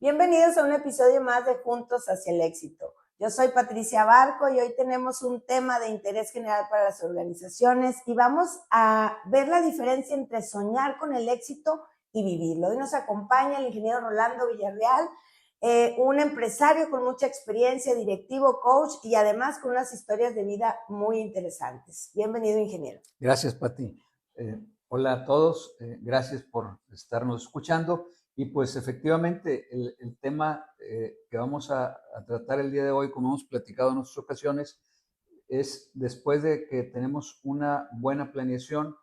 Bienvenidos a un episodio más de Juntos hacia el éxito. Yo soy Patricia Barco y hoy tenemos un tema de interés general para las organizaciones y vamos a ver la diferencia entre soñar con el éxito y vivirlo. Hoy nos acompaña el ingeniero Rolando Villarreal, un empresario con mucha experiencia, directivo, coach y además con unas historias de vida muy interesantes. Bienvenido, ingeniero. Gracias, Pati. Hola a todos, gracias por estarnos escuchando. Y pues efectivamente el tema que vamos a tratar el día de hoy, como hemos platicado en otras ocasiones, es después de que tenemos una buena planeación,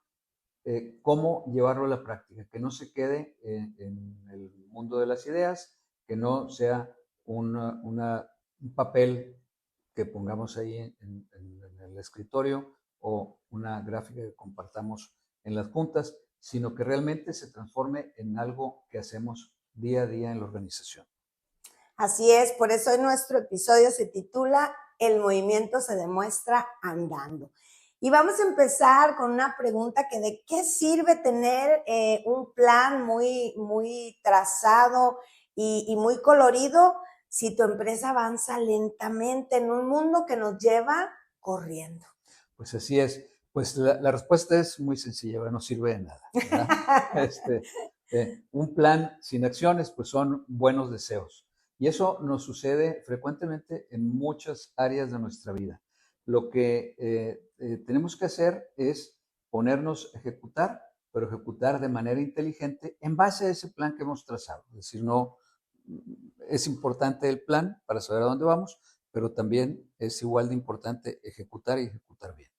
cómo llevarlo a la práctica, que no se quede en el mundo de las ideas, que no sea un papel que pongamos ahí en el escritorio o una gráfica que compartamos en las juntas, sino que realmente se transforme en algo que hacemos día a día en la organización. Así es, por eso hoy nuestro episodio se titula El movimiento se demuestra andando. Y vamos a empezar con una pregunta que de qué sirve tener un plan muy trazado y muy colorido si tu empresa avanza lentamente en un mundo que nos lleva corriendo. Pues así es. Pues la respuesta es muy sencilla, no sirve de nada, ¿verdad? Un plan sin acciones, pues son buenos deseos. Y eso nos sucede frecuentemente en muchas áreas de nuestra vida. Lo que tenemos que hacer es ponernos a ejecutar, pero ejecutar de manera inteligente en base a ese plan que hemos trazado. Es decir, no es importante el plan para saber a dónde vamos, pero también es igual de importante ejecutar y ejecutar bien.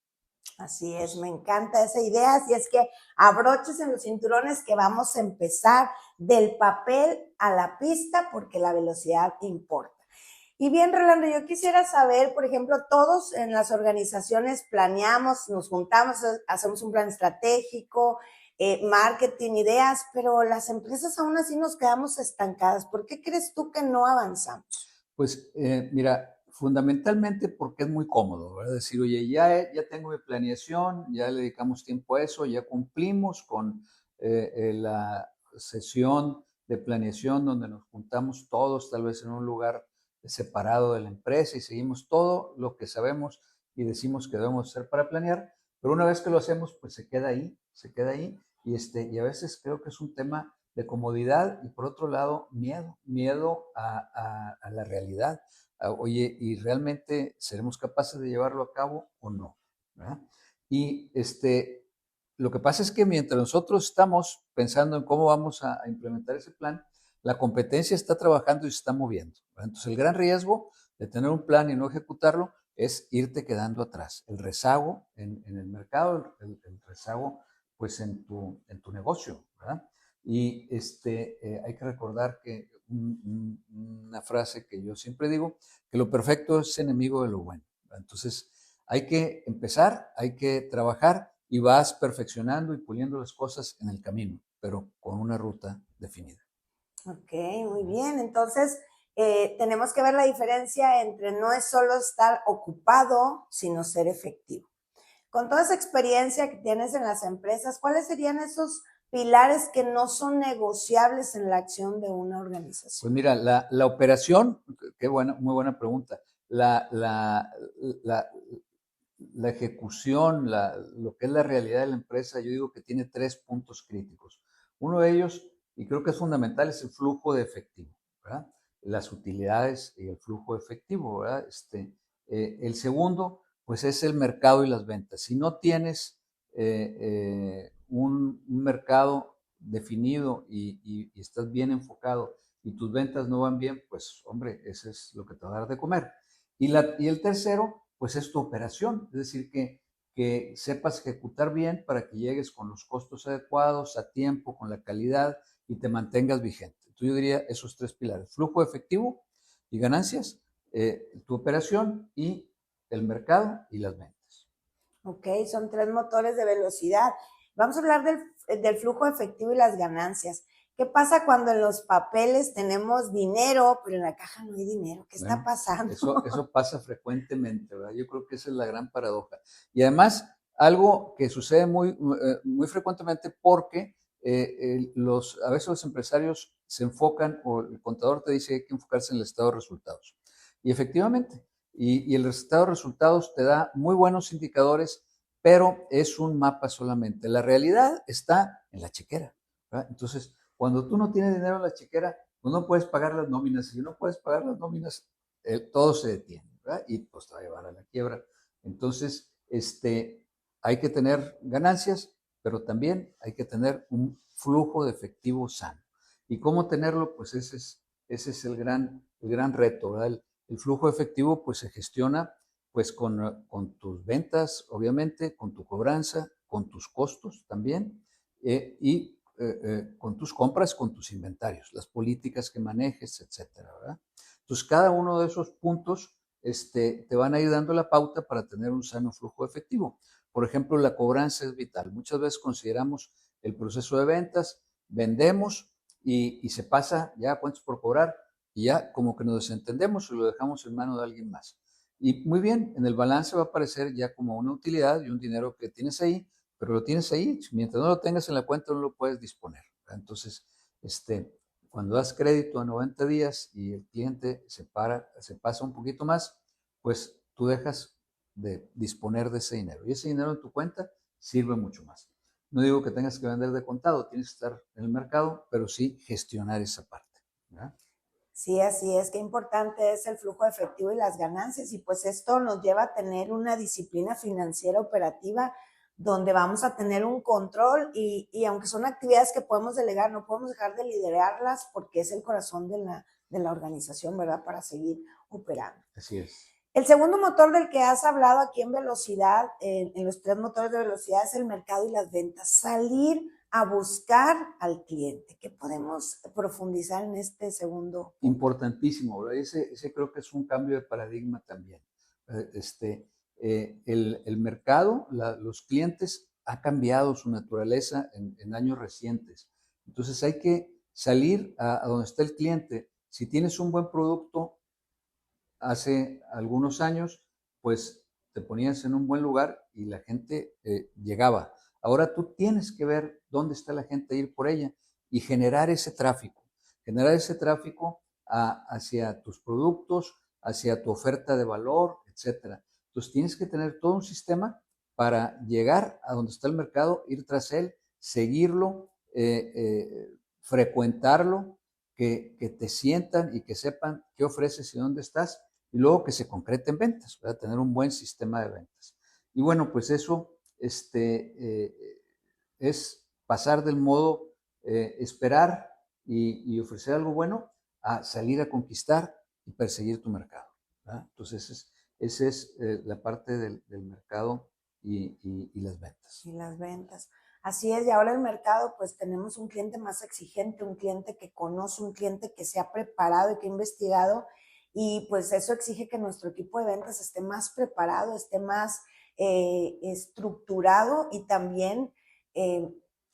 Así es, me encanta esa idea, así es que abroches en los cinturones que vamos a empezar del papel a la pista porque la velocidad importa. Y bien, Rolando, yo quisiera saber, por ejemplo, todos en las organizaciones planeamos, nos juntamos, hacemos un plan estratégico, marketing, ideas, pero las empresas aún así nos quedamos estancadas. ¿Por qué crees tú que no avanzamos? Pues mira, fundamentalmente porque es muy cómodo, ¿verdad? Decir, oye, ya tengo mi planeación, ya le dedicamos tiempo a eso, ya cumplimos con la sesión de planeación donde nos juntamos todos, tal vez en un lugar separado de la empresa y seguimos todo lo que sabemos y decimos que debemos hacer para planear, pero una vez que lo hacemos, pues se queda ahí y a veces creo que es un tema de comodidad y por otro lado miedo a la realidad. Oye, ¿y realmente seremos capaces de llevarlo a cabo o no? ¿Verdad? Y lo que pasa es que mientras nosotros estamos pensando en cómo vamos a implementar ese plan, la competencia está trabajando y se está moviendo, ¿verdad? Entonces el gran riesgo de tener un plan y no ejecutarlo es irte quedando atrás. El rezago en el mercado, el rezago pues en tu negocio, ¿verdad? Y hay que recordar que una frase que yo siempre digo, que lo perfecto es enemigo de lo bueno. Entonces, hay que empezar, hay que trabajar y vas perfeccionando y puliendo las cosas en el camino, pero con una ruta definida. Ok, muy bien. Entonces, tenemos que ver la diferencia entre no es solo estar ocupado, sino ser efectivo. Con toda esa experiencia que tienes en las empresas, ¿cuáles serían esos pilares que no son negociables en la acción de una organización? Pues mira, la operación, qué buena, muy buena pregunta. La ejecución, lo que es la realidad de la empresa, yo digo que tiene 3 puntos críticos. Uno de ellos, y creo que es fundamental, es el flujo de efectivo, ¿verdad? Las utilidades y el flujo de efectivo, ¿verdad? El segundo, pues es el mercado y las ventas. Si no tienes un mercado definido y estás bien enfocado y tus ventas no van bien, pues hombre, ese es lo que te va a dar de comer. Y el tercero, pues es tu operación, es decir, que sepas ejecutar bien para que llegues con los costos adecuados, a tiempo, con la calidad y te mantengas vigente. Entonces yo diría esos 3 pilares, flujo efectivo y ganancias, tu operación y el mercado y las ventas. Ok, son 3 motores de velocidad. Vamos a hablar del flujo efectivo y las ganancias. ¿Qué pasa cuando en los papeles tenemos dinero, pero en la caja no hay dinero? ¿Qué está pasando? Eso pasa frecuentemente, ¿verdad? Yo creo que esa es la gran paradoja. Y además, algo que sucede muy frecuentemente porque a veces los empresarios se enfocan, o el contador te dice que hay que enfocarse en el estado de resultados. Y efectivamente, y el estado de resultados te da muy buenos indicadores, pero es un mapa solamente. La realidad está en la chequera, ¿verdad? Entonces, cuando tú no tienes dinero en la chequera, pues no puedes pagar las nóminas. Si no puedes pagar las nóminas, todo se detiene, ¿verdad? Y pues te va a llevar a la quiebra. Entonces, hay que tener ganancias, pero también hay que tener un flujo de efectivo sano. ¿Y cómo tenerlo? Pues ese es el gran reto, ¿verdad? El flujo de efectivo pues se gestiona pues con tus ventas, obviamente, con tu cobranza, con tus costos también, con tus compras, con tus inventarios, las políticas que manejes, etcétera, ¿verdad? Entonces, cada uno de esos puntos te van a ir dando la pauta para tener un sano flujo efectivo. Por ejemplo, la cobranza es vital. Muchas veces consideramos el proceso de ventas, vendemos y se pasa ya cuántos por cobrar y ya como que nos desentendemos y lo dejamos en manos de alguien más. Y muy bien, en el balance va a aparecer ya como una utilidad y un dinero que tienes ahí, pero lo tienes ahí, mientras no lo tengas en la cuenta no lo puedes disponer, ¿verdad? Entonces, cuando das crédito a 90 días y el cliente se pasa un poquito más, pues tú dejas de disponer de ese dinero. Y ese dinero en tu cuenta sirve mucho más. No digo que tengas que vender de contado, tienes que estar en el mercado, pero sí gestionar esa parte, ¿verdad? Sí, así es, qué importante es el flujo efectivo y las ganancias, y pues esto nos lleva a tener una disciplina financiera operativa donde vamos a tener un control y aunque son actividades que podemos delegar, no podemos dejar de liderarlas porque es el corazón de la organización, ¿verdad? Para seguir operando. Así es. El segundo motor del que has hablado aquí en velocidad, en los tres motores de velocidad, es el mercado y las ventas. Salir a buscar al cliente. ¿Qué podemos profundizar en este segundo punto? Importantísimo, ¿verdad? Ese creo que es un cambio de paradigma también. El mercado, los clientes ha cambiado su naturaleza en años recientes. Entonces hay que salir a donde está el cliente. Si tienes un buen producto, hace algunos años, pues te ponías en un buen lugar y la gente llegaba. Ahora tú tienes que ver dónde está la gente, ir por ella y generar ese tráfico hacia tus productos, hacia tu oferta de valor, etcétera. Entonces tienes que tener todo un sistema para llegar a donde está el mercado, ir tras él, seguirlo, frecuentarlo, que te sientan y que sepan qué ofreces y dónde estás, y luego que se concrete en ventas, para tener un buen sistema de ventas. Y bueno, pues eso es pasar del modo esperar y ofrecer algo bueno a salir a conquistar y perseguir tu mercado, ¿verdad? Entonces, esa es la parte del mercado y las ventas. Y las ventas. Así es, y ahora el mercado, pues tenemos un cliente más exigente, un cliente que conoce, un cliente que se ha preparado y que ha investigado, y pues eso exige que nuestro equipo de ventas esté más preparado, esté más estructurado y también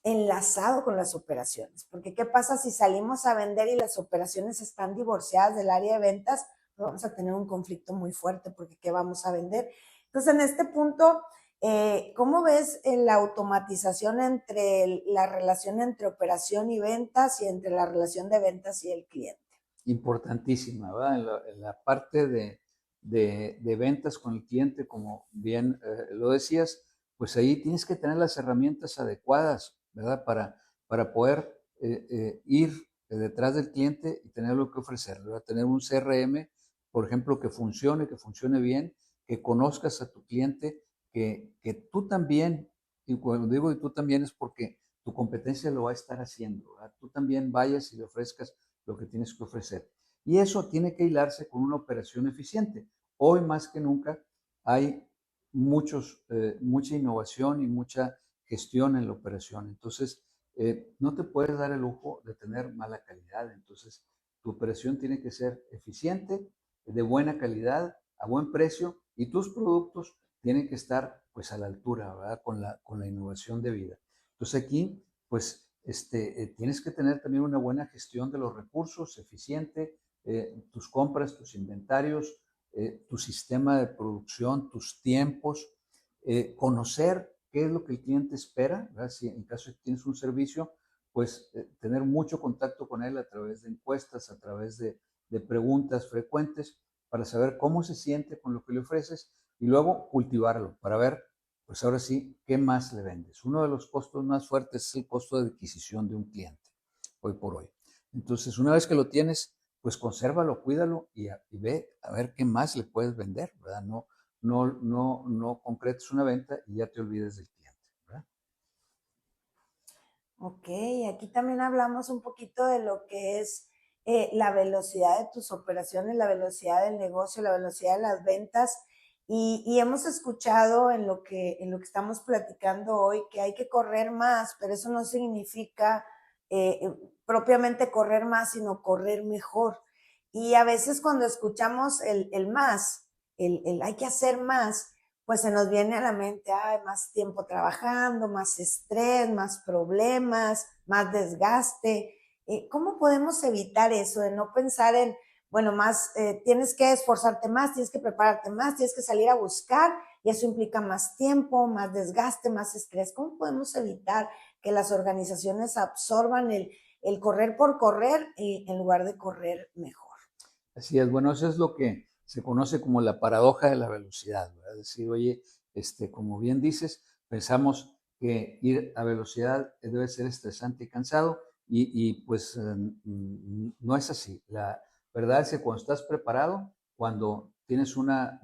enlazado con las operaciones. Porque ¿qué pasa si salimos a vender y las operaciones están divorciadas del área de ventas? Pues vamos a tener un conflicto muy fuerte porque ¿qué vamos a vender? Entonces, en este punto, ¿cómo ves la automatización entre la relación entre operación y ventas y entre la relación de ventas y el cliente? Importantísima, ¿verdad? En la parte de ventas con el cliente, como bien lo decías, pues ahí tienes que tener las herramientas adecuadas, ¿verdad? Para poder ir detrás del cliente y tener lo que ofrecer, ¿verdad? Tener un CRM, por ejemplo, que funcione bien, que conozcas a tu cliente, que tú también, y cuando digo que tú también es porque tu competencia lo va a estar haciendo, ¿verdad? Tú también vayas y le ofrezcas lo que tienes que ofrecer. Y eso tiene que hilarse con una operación eficiente. Hoy más que nunca hay mucha innovación y mucha gestión en la operación. Entonces, no te puedes dar el lujo de tener mala calidad. Entonces, tu operación tiene que ser eficiente, de buena calidad, a buen precio, y tus productos tienen que estar pues a la altura, ¿verdad? Con la innovación de vida. Entonces aquí, pues tienes que tener también una buena gestión de los recursos, eficiente, tus compras, tus inventarios, tu sistema de producción, tus tiempos, conocer qué es lo que el cliente espera, ¿verdad? Si en caso de que tienes un servicio, pues tener mucho contacto con él a través de encuestas, a través de preguntas frecuentes para saber cómo se siente con lo que le ofreces y luego cultivarlo para ver, pues ahora sí, qué más le vendes. Uno de los costos más fuertes es el costo de adquisición de un cliente, hoy por hoy. Entonces, una vez que lo tienes, pues consérvalo, cuídalo y ve a ver qué más le puedes vender, ¿verdad? No concretes una venta y ya te olvides del cliente, ¿verdad? Ok, aquí también hablamos un poquito de lo que es la velocidad de tus operaciones, la velocidad del negocio, la velocidad de las ventas. Y hemos escuchado en lo que estamos platicando hoy que hay que correr más, pero eso no significa propiamente correr más, sino correr mejor. Y a veces cuando escuchamos el más, el hay que hacer más, pues se nos viene a la mente, ay, más tiempo trabajando, más estrés, más problemas, más desgaste. ¿Cómo podemos evitar eso de no pensar en, bueno, más, tienes que esforzarte más, tienes que prepararte más, tienes que salir a buscar y eso implica más tiempo, más desgaste, más estrés? ¿Cómo podemos evitar que las organizaciones absorban el correr por correr en lugar de correr mejor? Así es, bueno, eso es lo que se conoce como la paradoja de la velocidad, ¿verdad? Es decir, oye, como bien dices, pensamos que ir a velocidad debe ser estresante y cansado pues no es así. La verdad es que cuando estás preparado, cuando tienes una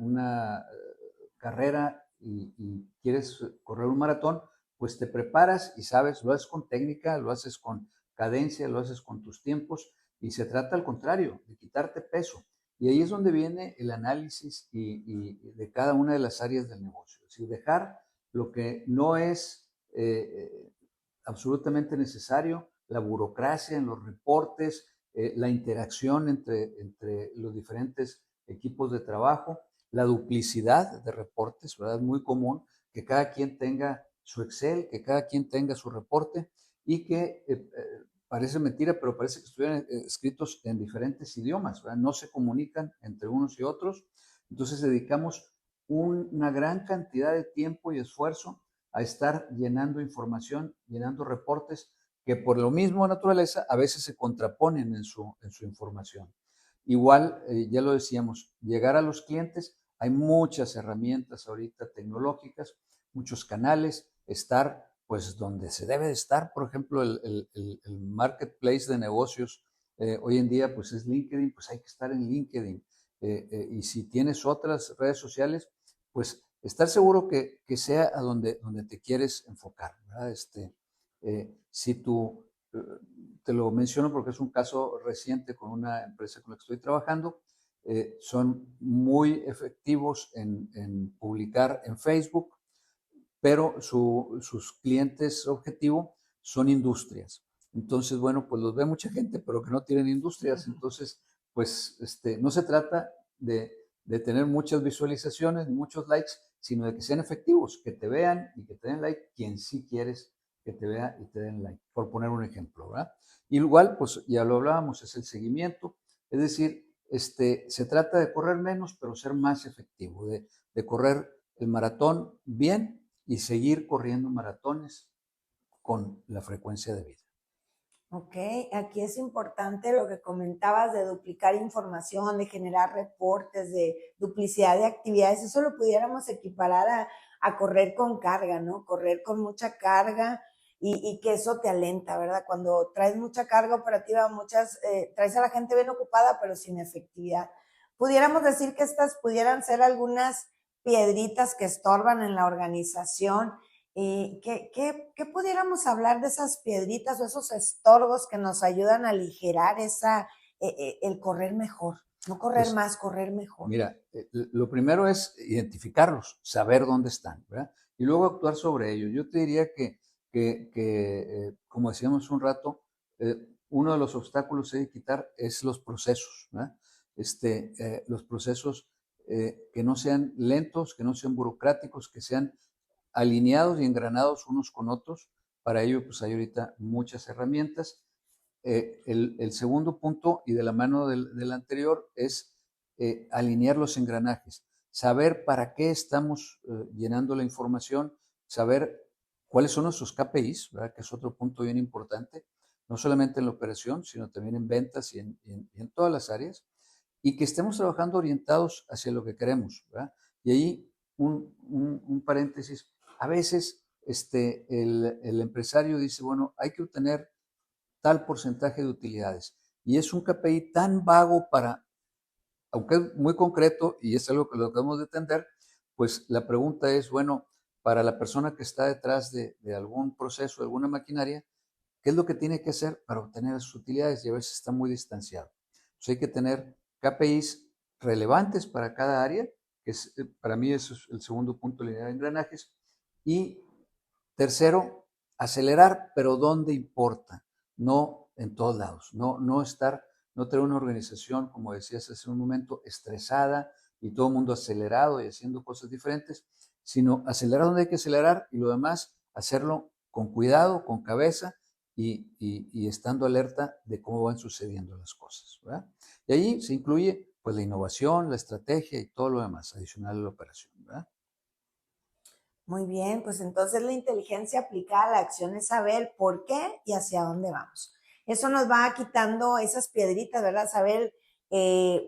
carrera y quieres correr un maratón, pues te preparas y sabes, lo haces con técnica, lo haces con cadencia, lo haces con tus tiempos y se trata al contrario, de quitarte peso. Y ahí es donde viene el análisis de cada una de las áreas del negocio. Es decir, dejar lo que no es absolutamente necesario, la burocracia en los reportes, la interacción entre los diferentes equipos de trabajo, la duplicidad de reportes, ¿verdad? Es muy común que cada quien tenga su Excel, que cada quien tenga su reporte y que parece mentira, pero parece que estuvieran escritos en diferentes idiomas, ¿verdad? No se comunican entre unos y otros. Entonces dedicamos una gran cantidad de tiempo y esfuerzo a estar llenando información, llenando reportes que por lo mismo de naturaleza a veces se contraponen en su información. Igual, ya lo decíamos, llegar a los clientes, hay muchas herramientas ahorita tecnológicas, muchos canales, estar pues donde se debe de estar, por ejemplo, el marketplace de negocios, hoy en día pues es LinkedIn, pues hay que estar en LinkedIn. Y si tienes otras redes sociales, pues estar seguro que sea a donde te quieres enfocar, ¿verdad? Si tú, te lo menciono porque es un caso reciente con una empresa con la que estoy trabajando, son muy efectivos en publicar en Facebook, pero sus clientes objetivo son industrias. Entonces, bueno, pues los ve mucha gente, pero que no tienen industrias. Entonces, pues no se trata de tener muchas visualizaciones, muchos likes, sino de que sean efectivos, que te vean y que te den like quien sí quieres que te vea y te den like, por poner un ejemplo, ¿verdad? Y igual, pues ya lo hablábamos, es el seguimiento, es decir, se trata de correr menos, pero ser más efectivo, de correr el maratón bien y seguir corriendo maratones con la frecuencia de vida. Ok, aquí es importante lo que comentabas de duplicar información, de generar reportes, de duplicidad de actividades. Eso lo pudiéramos equiparar a correr con carga, ¿no? Correr con mucha carga y que eso te alenta, ¿verdad? Cuando traes mucha carga operativa, traes a la gente bien ocupada, pero sin efectividad. Pudiéramos decir que estas pudieran ser algunas piedritas que estorban en la organización. ¿Qué pudiéramos hablar de esas piedritas o esos estorbos que nos ayudan a aligerar el correr mejor? No correr Pues más, correr mejor. mira, lo primero es identificarlos, saber dónde están, ¿verdad? Y luego actuar sobre ellos. Yo te diría como decíamos un rato, uno de los obstáculos que hay que quitar es los procesos, ¿verdad? Los procesos que no sean lentos, que no sean burocráticos, que sean alineados y engranados unos con otros. Para ello, pues hay ahorita muchas herramientas. El segundo punto, y de la mano del anterior, es alinear los engranajes, saber para qué estamos llenando la información, saber cuáles son nuestros KPIs, ¿verdad? Que es otro punto bien importante, no solamente en la operación, sino también en ventas y en todas las áreas, y que estemos trabajando orientados hacia lo que queremos, ¿verdad? Y ahí un paréntesis, a veces el empresario dice, bueno, hay que obtener tal porcentaje de utilidades, y es un KPI tan vago para, aunque es muy concreto y es algo que lo debemos de entender, pues la pregunta es, bueno, para la persona que está detrás de algún proceso, de alguna maquinaria, ¿qué es lo que tiene que hacer para obtener esas utilidades? Y a veces está muy distanciado. Entonces hay que tener KPIs relevantes para cada área, que es, para mí eso es el segundo punto de la de engranajes. Y tercero, acelerar, pero donde importa, no en todos lados, no tener una organización, como decías hace un momento, estresada y todo el mundo acelerado y haciendo cosas diferentes, sino acelerar donde hay que acelerar y lo demás hacerlo con cuidado, con cabeza y estando alerta de cómo van sucediendo las cosas, ¿verdad? Y ahí se incluye pues la innovación, la estrategia y todo lo demás adicional a la operación, ¿verdad? Muy bien, pues entonces la inteligencia aplicada a la acción es saber por qué y hacia dónde vamos. Eso nos va quitando esas piedritas, ¿verdad? Saber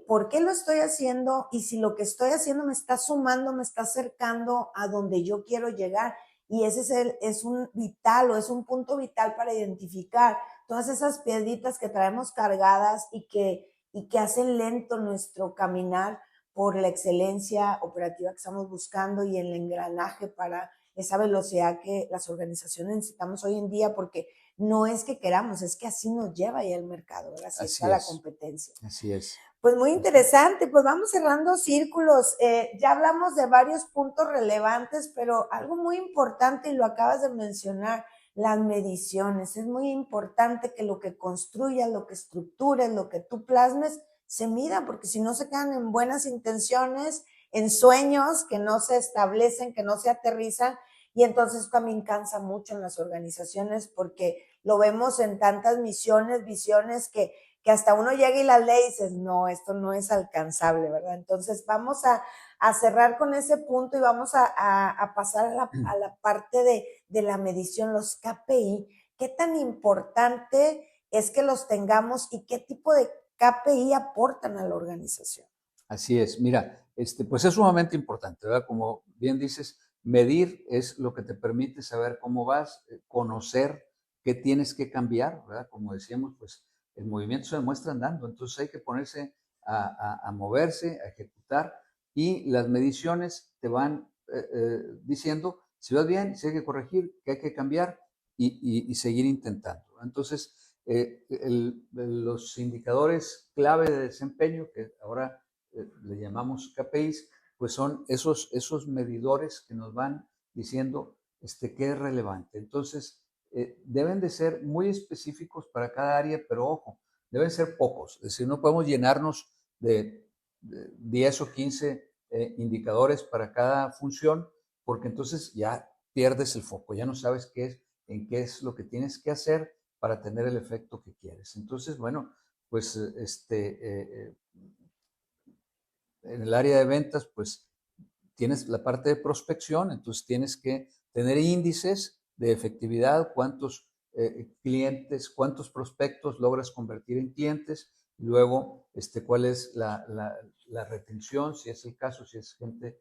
por qué lo estoy haciendo y si lo que estoy haciendo me está sumando, me está acercando a donde yo quiero llegar. Y ese es un vital o es un punto vital para identificar todas esas piedritas que traemos cargadas y que hacen lento nuestro caminar por la excelencia operativa que estamos buscando y el engranaje para esa velocidad que las organizaciones necesitamos hoy en día, porque no es que queramos, es que así nos lleva ya el mercado, ¿verdad? Así está Así la es, competencia. así es. Pues muy interesante, pues vamos cerrando círculos. Ya hablamos de varios puntos relevantes, pero algo muy importante, y lo acabas de mencionar, las mediciones. Es muy importante que lo que construyas, lo que estructures, lo que tú plasmes, se mida, porque si no se quedan en buenas intenciones, en sueños que no se establecen, que no se aterrizan, y entonces también cansa mucho en las organizaciones porque lo vemos en tantas misiones, visiones que hasta uno llega y las lee y dices, no, esto no es alcanzable, ¿verdad? Entonces vamos a cerrar con ese punto y vamos a pasar a la parte de la medición, los KPI. ¿Qué tan importante es que los tengamos y qué tipo de KPI aportan a la organización? Así es, mira, pues es sumamente importante, ¿verdad? Como bien dices, medir es lo que te permite saber cómo vas, conocer qué tienes que cambiar, ¿verdad? Como decíamos, pues el movimiento se demuestra andando, entonces hay que ponerse a moverse, a ejecutar, y las mediciones te van diciendo si vas bien, si hay que corregir, qué hay que cambiar y seguir intentando. Entonces, los indicadores clave de desempeño, que ahora le llamamos KPIs, pues son esos medidores que nos van diciendo qué es relevante. Entonces, deben de ser muy específicos para cada área, pero ojo, deben ser pocos. Es decir, no podemos llenarnos de 10 o 15 indicadores para cada función, porque entonces ya pierdes el foco, ya no sabes en qué es lo que tienes que hacer para tener el efecto que quieres. Entonces, bueno, pues en el área de ventas, pues tienes la parte de prospección, entonces tienes que tener índices de efectividad, cuántos clientes, cuántos prospectos logras convertir en clientes, y luego cuál es la retención, si es el caso, si es gente,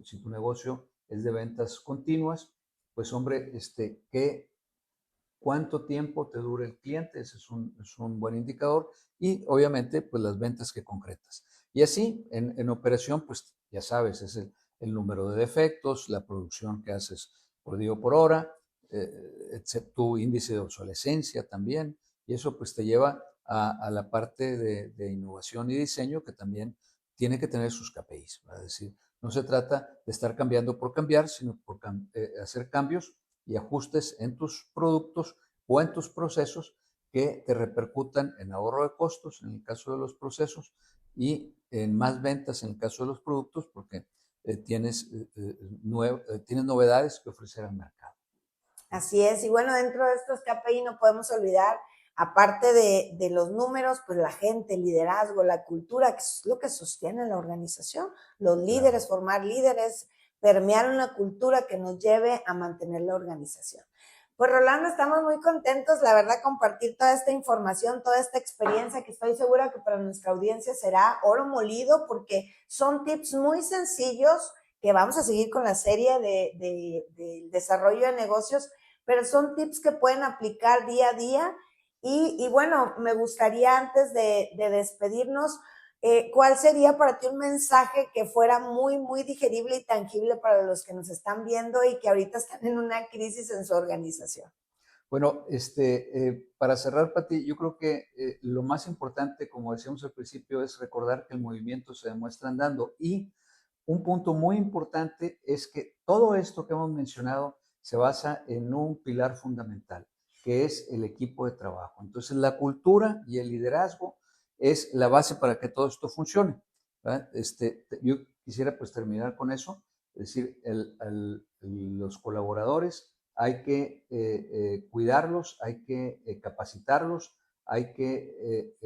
si tu negocio es de ventas continuas, pues hombre, cuánto tiempo te dura el cliente, ese es un buen indicador, y obviamente pues las ventas que concretas. Y así en operación pues ya sabes, es el número de defectos, la producción que haces por día o por hora, tu índice de obsolescencia también, y eso pues te lleva a la parte de innovación y diseño que también tiene que tener sus KPIs, es decir, no se trata de estar cambiando por cambiar, sino por hacer cambios y ajustes en tus productos o en tus procesos que te repercutan en ahorro de costos en el caso de los procesos y en más ventas en el caso de los productos porque tienes novedades que ofrecer al mercado. Así es, y bueno, dentro de estos KPI no podemos olvidar, aparte de los números, pues la gente, el liderazgo, la cultura, que es lo que sostiene la organización, los líderes, formar líderes, permear una cultura que nos lleve a mantener la organización. Pues Rolando, estamos muy contentos, la verdad, compartir toda esta información, toda esta experiencia que estoy segura que para nuestra audiencia será oro molido porque son tips muy sencillos que vamos a seguir con la serie de desarrollo de negocios, pero son tips que pueden aplicar día a día. Y bueno, me gustaría antes de despedirnos, ¿cuál sería para ti un mensaje que fuera muy, muy digerible y tangible para los que nos están viendo y que ahorita están en una crisis en su organización? Bueno, para cerrar, Pati, yo creo que lo más importante, como decíamos al principio, es recordar que el movimiento se demuestra andando. Y un punto muy importante es que todo esto que hemos mencionado se basa en un pilar fundamental, que es el equipo de trabajo. Entonces, la cultura y el liderazgo es la base para que todo esto funcione, ¿verdad? Yo quisiera pues terminar con eso, es decir, los colaboradores hay que cuidarlos, hay que capacitarlos, hay que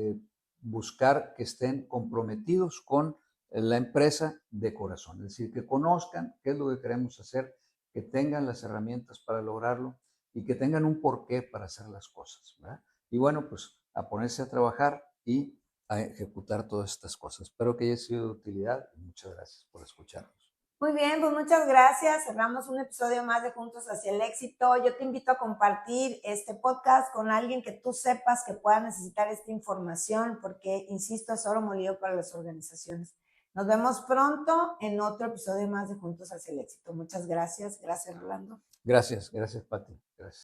buscar que estén comprometidos con la empresa de corazón, es decir, que conozcan qué es lo que queremos hacer, que tengan las herramientas para lograrlo y que tengan un porqué para hacer las cosas, ¿verdad? Y bueno, pues a ponerse a trabajar y a ejecutar todas estas cosas. Espero que haya sido de utilidad y muchas gracias por escucharnos. Muy bien, pues muchas gracias. Cerramos un episodio más de Juntos hacia el Éxito. Yo te invito a compartir este podcast con alguien que tú sepas que pueda necesitar esta información porque, insisto, es oro molido para las organizaciones. Nos vemos pronto en otro episodio más de Juntos hacia el Éxito. Muchas gracias. Gracias, Rolando. Gracias, Pati. Gracias.